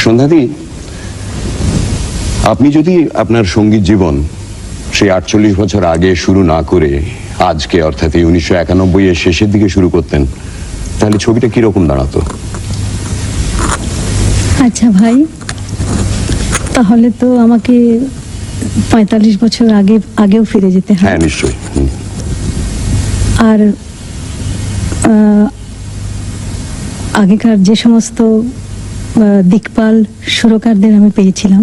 সন্ধ্যাদি, আপনি যদি আপনার সঙ্গীত জীবন সেই 48 বছর আগে শুরু না করে আজকে অর্থাৎ এই 1991 এর শেষের দিকে শুরু করতেন, তাহলে ছবিটা কিরকম দাঁড়াতো? আচ্ছা ভাই, তাহলে তো আমাকে 45 বছর আগেও ফিরে যেতে হয়। হ্যাঁ, নিশ্চয়ই। আর আগেকার যে সমস্ত দিকপাল সুরকারদের আমি পেয়েছিলাম,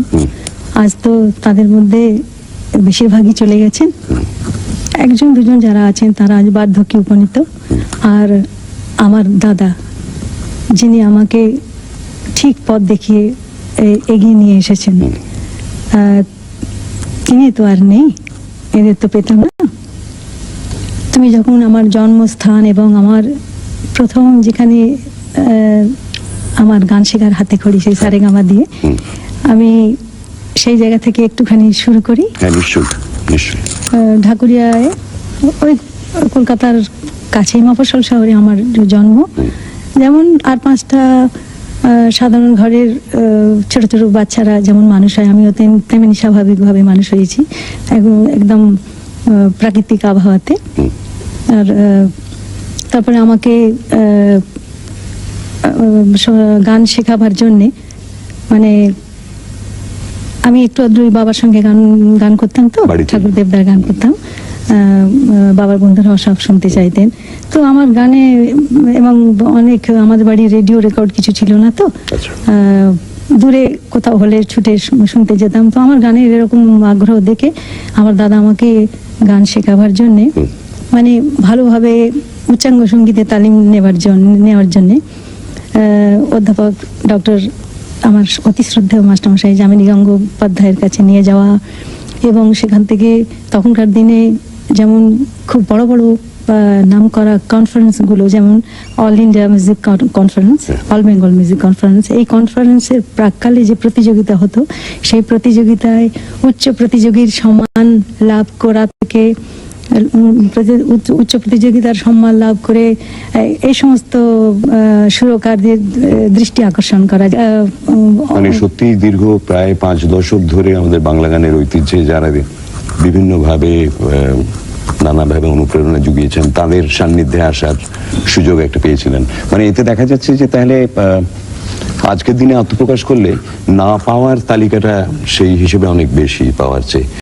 আজ তো তাদের মধ্যে বেশিরভাগই চলে গেছেন। একজন দুজন যারা আছেন তারা আজ বার্ধক্যে উপনীত। আর আমার দাদা, যিনি আমাকে ঠিক পথ দেখিয়ে এগিয়ে নিয়ে এসেছেন, তিনি তো আর নেই, এদের তো পেতাম না। তুমি যখন আমার জন্মস্থান এবং আমার প্রথম যেখানে আমার গান শেখার হাতে খড়ি, সেই সারেগামা দিয়ে, আমি সেই জায়গা থেকে একটুখানি শুরু করি। ঢাকুরিয়ায়, ওই কলকাতার কাছেই মফস্বল শহরে আমার জন্ম। যেমন আর পাঁচটা সাধারণ ঘরের ছোট ছোট বাচ্চারা যেমন মানুষ হয়, আমিও তেমনি স্বাভাবিকভাবে মানুষ হয়েছি, একদম প্রাকৃতিক আবহাওয়াতে। আর তারপরে আমাকে গান শেখাবার জন্যে, মানে আমি একটু আধটু বাবার সঙ্গে গান করতাম, তো ঠাকুর দেবদার গান করতাম। বাবার বন্ধুরাও সব শুনতে চাইতেন। তো আমার গানে, এবং অনেক, আমাদের বাড়ি রেডিও রেকর্ড কিছু ছিল না, তো দূরে কোথাও হলে ছুটে শুনতে যেতাম। তো আমার গানের এরকম আগ্রহ দেখে আমার দাদা আমাকে গান শেখাবার জন্যে, মানে ভালোভাবে উচ্চাঙ্গ সঙ্গীতে তালিম নেওয়ার জন্যে অধ্যাপক ডক্টর, আমার অতি শ্রদ্ধেয় মাস্টারমশাই যামিনী গঙ্গোপাধ্যায়ের কাছে নিয়ে যাওয়া, এবং সেখান থেকে তখনকার দিনে যেমন খুব বড় বড় নাম করা কনফারেন্সগুলো, যেমন all India music conference, all Bengal music conference, এই কনফারেন্সের প্রাককালে যে প্রতিযোগিতা হতো, সেই প্রতিযোগিতায় উচ্চ প্রতিযোগীর সম্মান লাভ করা থেকে উচ্চ প্রতিযোগিতার সম্মান লাভ করে এই সমস্ত সুরকারদের দৃষ্টি আকর্ষণ করা। মানে সত্যি দীর্ঘ প্রায় 5 দশক ধরে আমাদের বাংলা গানের ঐতিহ্যে যারা বিভিন্নভাবে নানাভাবে অনুপ্রেরণা জুগিয়েছেন, তাদের সান্নিধ্যে আসার সুযোগ একটা পেয়েছিলেন। মানে এতে দেখা যাচ্ছে যে তাহলে আজকের দিনে আত্মপ্রকাশ করলে না পাওয়ার তালিকাটা সেই হিসেবে অনেক বেশি পাওয়ার চেয়ে।